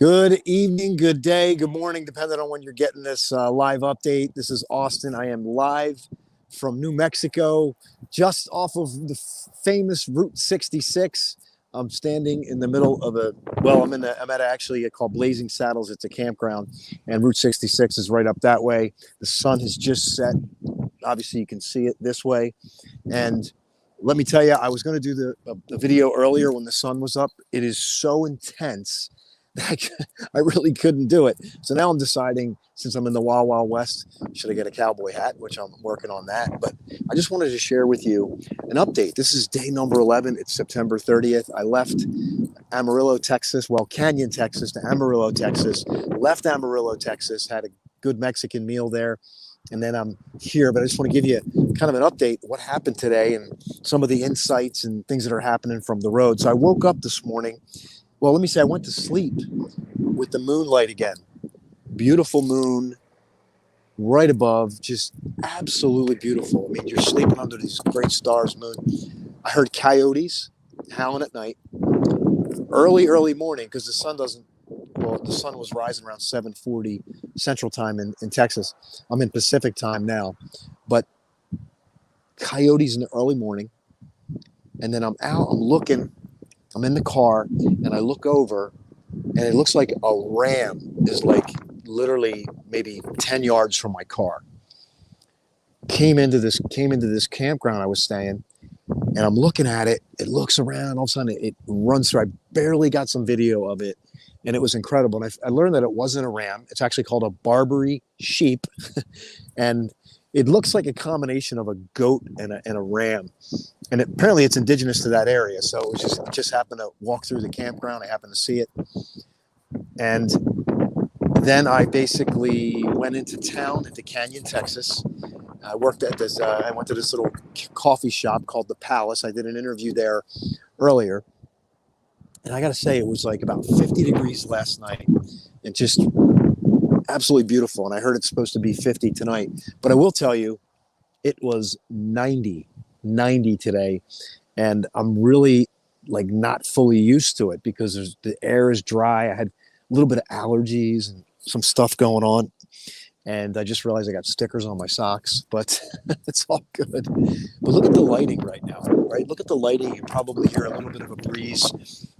Good evening, good day, good morning, depending on when you're getting this live update. This is Austin. I am live from New Mexico, just off of the famous Route 66. I'm standing in the middle of I'm at actually called Blazing Saddles. It's a campground, and Route 66 is right up that way. The sun has just set. Obviously, you can see it this way. And let me tell you, I was going to do the video earlier when the sun was up. It is so intense. I really couldn't do it. So now I'm deciding, since I'm in the Wild Wild West, should I get a cowboy hat, which I'm working on that. But I just wanted to share with you an update. This is day number 11. It's September 30th. I left Amarillo, Texas, Canyon, Texas to Amarillo, Texas. Left Amarillo, Texas, had a good Mexican meal there. And then I'm here, but I just want to give you kind of an update, what happened today and some of the insights and things that are happening from the road. So I woke up this morning. Well, let me say I went to sleep with the moonlight again. Beautiful moon right above, just absolutely beautiful. I mean, you're sleeping under these great stars, moon. I heard coyotes howling at night. Early morning, because the sun was rising around 7:40 Central Time in Texas. I'm in Pacific Time now. But coyotes in the early morning. And then I'm out, I'm looking. I'm in the car and I look over and it looks like a ram is like literally maybe 10 yards from my car. Came into this campground I was staying, and I'm looking at it. It looks around, all of a sudden it runs through. I barely got some video of it, and it was incredible. And I learned that it wasn't a ram. It's actually called a Barbary sheep. And it looks like a combination of a goat and a ram. And apparently it's indigenous to that area. So it just happened to walk through the campground. I happened to see it. And then I basically went into town, into Canyon, Texas. I went to this little coffee shop called The Palace. I did an interview there earlier. And I got to say, it was like about 50 degrees last night and just absolutely beautiful. And I heard it's supposed to be 50 tonight. But I will tell you, it was 90 today. And I'm really like not fully used to it because the air is dry. I had a little bit of allergies and some stuff going on. And I just realized I got stickers on my socks, but it's all good. But look at the lighting right now, right? Look at the lighting. You probably hear a little bit of a breeze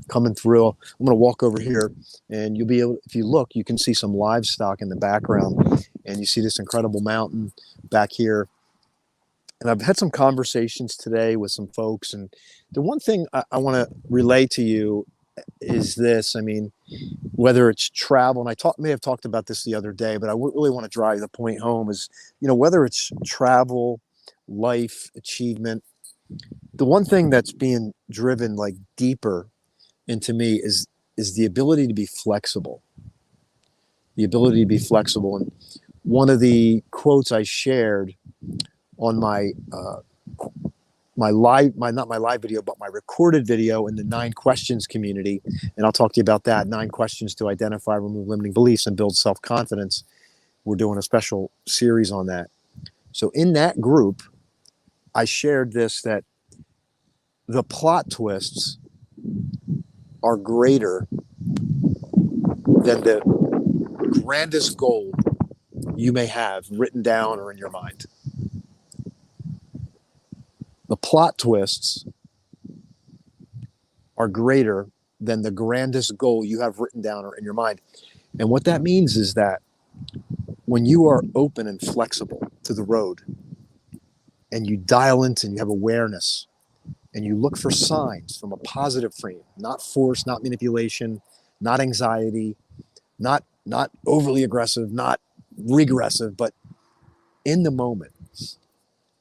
coming through. I'm going to walk over here and you'll be able, if you look, you can see some livestock in the background and you see this incredible mountain back here. And I've had some conversations today with some folks. And the one thing I want to relay to you is this. I mean, whether it's travel, and I may have talked about this the other day, but I really want to drive the point home is, whether it's travel, life, achievement, the one thing that's being driven like deeper into me is the ability to be flexible. The ability to be flexible. And one of the quotes I shared on my not my live video, but my recorded video in the 9 questions community. And I'll talk to you about that. 9 questions to identify, remove limiting beliefs, and build self-confidence. We're doing a special series on that. So in that group, I shared this, that the plot twists are greater than the grandest goal you may have written down or in your mind. The plot twists are greater than the grandest goal you have written down or in your mind. And what that means is that when you are open and flexible to the road and you dial into and you have awareness and you look for signs from a positive frame, not force, not manipulation, not anxiety, not overly aggressive, not regressive, but in the moment,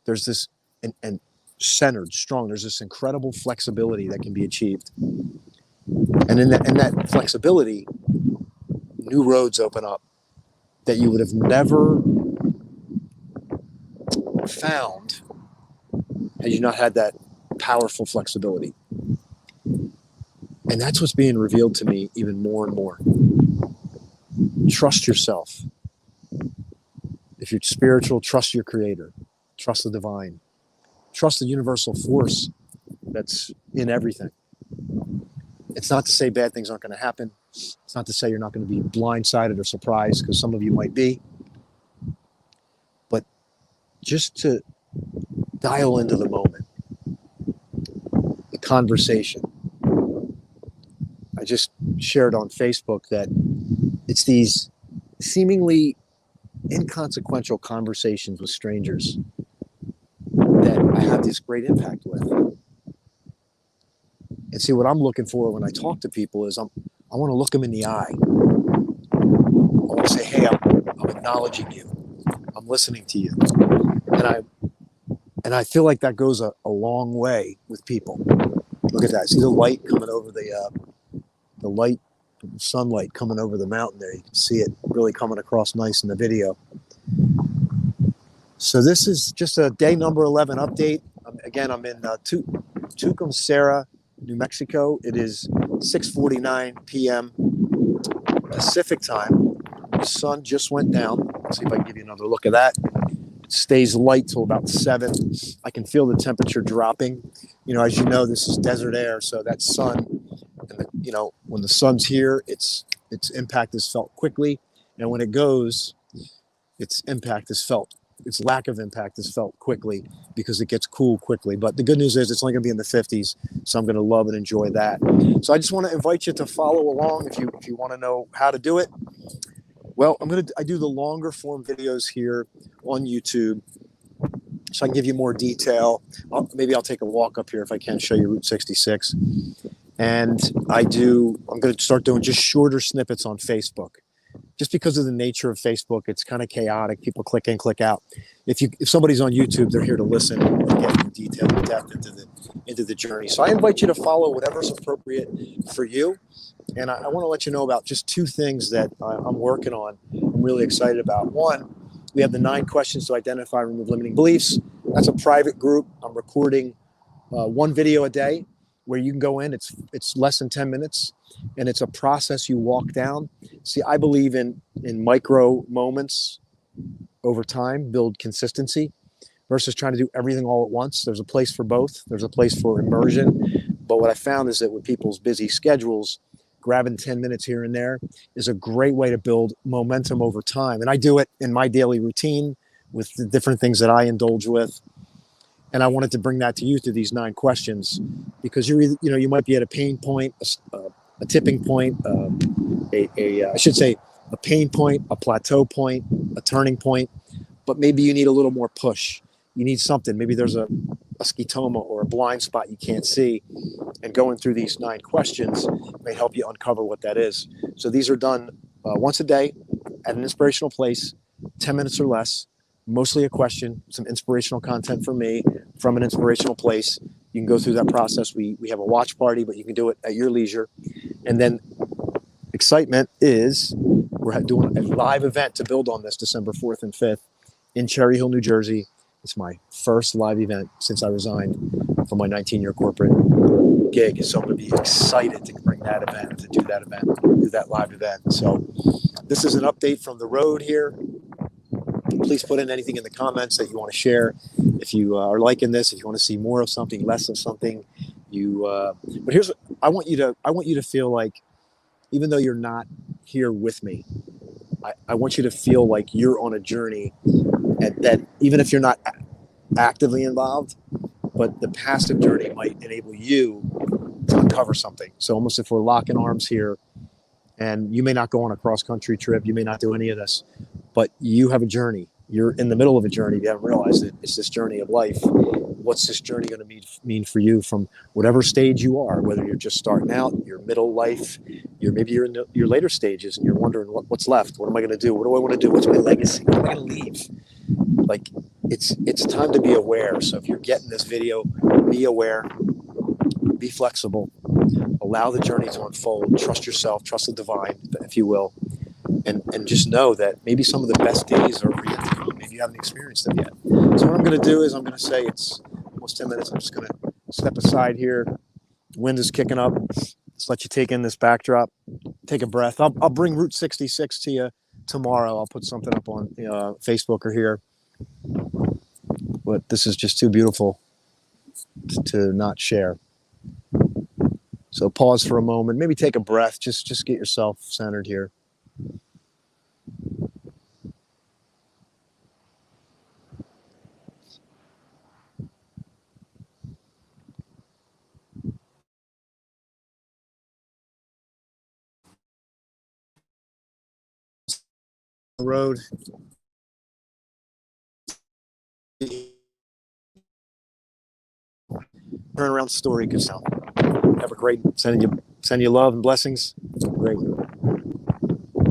there's this, and centered, strong. There's this incredible flexibility that can be achieved. And in that flexibility, new roads open up that you would have never found had you not had that powerful flexibility. And that's what's being revealed to me even more and more. Trust yourself. If you're spiritual, trust your creator. Trust the divine. Trust the universal force that's in everything. It's not to say bad things aren't going to happen. It's not to say you're not going to be blindsided or surprised, because some of you might be, but just to dial into the moment, the conversation. I just shared on Facebook that it's these seemingly inconsequential conversations with strangers that I have this great impact with. And see, what I'm looking for when I talk to people is I want to look them in the eye. I want to say, hey, I'm acknowledging you. I'm listening to you. And I feel like that goes a long way with people. Look at that. See the light coming over the sunlight coming over the mountain there. You can see it really coming across nice in the video. So this is just a day number 11 update. Again, I'm in Tucumcari, New Mexico. It is 6:49 p.m. Pacific time. The sun just went down. Let's see if I can give you another look at that. It stays light till about 7. I can feel the temperature dropping. As you know, this is desert air, so that sun, and when the sun's here, its impact is felt quickly, and when it goes, its impact is felt. Its lack of impact is felt quickly because it gets cool quickly. But the good news is it's only going to be in the 50s, so I'm going to love and enjoy that. So I just want to invite you to follow along if you want to know how to do it. Well, I do the longer form videos here on YouTube, so I can give you more detail. Maybe I'll take a walk up here if I can show you Route 66. And I'm going to start doing just shorter snippets on Facebook. Just because of the nature of Facebook, it's kind of chaotic. People click in, click out. If somebody's on YouTube, they're here to listen and get more detail and depth into the journey. So I invite you to follow whatever's appropriate for you. And I want to let you know about just 2 things that I'm working on. I'm really excited about. One, we have the 9 questions to identify and remove limiting beliefs. That's a private group. I'm recording 1 video a day where you can go in. It's less than 10 minutes, and it's a process you walk down. See, I believe in micro moments over time build consistency versus trying to do everything all at once. There's a place for both. There's a place for immersion. But what I found is that with people's busy schedules, grabbing 10 minutes here and there is a great way to build momentum over time. And I do it in my daily routine with the different things that I indulge with. And I wanted to bring that to you through these 9 questions, because you might be at a pain point, a tipping point, I should say a pain point, a plateau point, a turning point, but maybe you need a little more push. You need something. Maybe there's a scotoma or a blind spot you can't see, and going through these 9 questions may help you uncover what that is. So these are done once a day at an inspirational place, 10 minutes or less. Mostly a question, some inspirational content for me from an inspirational place. You can go through that process. We have a watch party, but you can do it at your leisure. And then excitement is we're doing a live event to build on this December 4th and 5th in Cherry Hill, New Jersey. It's my first live event since I resigned from my 19-year corporate gig. So I'm going to be excited to bring that event, to do that live event. So this is an update from the road here. Please put in anything in the comments that you want to share. If you are liking this, if you want to see more of something, less of something, but here's what I want you to feel like, even though you're not here with me, I want you to feel like you're on a journey, and that even if you're not actively involved, but the passive journey might enable you to uncover something. So almost if we're locking arms here, and you may not go on a cross-country trip, you may not do any of this, but you have a journey. You're in the middle of a journey. You haven't realized it. It's this journey of life. What's this journey going to mean for you from whatever stage you are, whether you're just starting out, your middle life, maybe you're in your later stages and you're wondering what's left. What am I going to do? What do I want to do? What's my legacy? What am I going to leave? Like, it's time to be aware. So if you're getting this video, be aware, be flexible, allow the journey to unfold, trust yourself, trust the divine, if you will. And just know that maybe some of the best days are yet to come. Maybe you haven't experienced them yet. So what I'm going to do is I'm going to say it's almost 10 minutes. I'm just going to step aside here. The wind is kicking up. Just let you take in this backdrop. Take a breath. I'll bring Route 66 to you tomorrow. I'll put something up on Facebook or here. But this is just too beautiful to not share. So pause for a moment, maybe take a breath, just get yourself centered here. Road. Turnaround story, good sound. Have a great, sending you love and blessings. Great.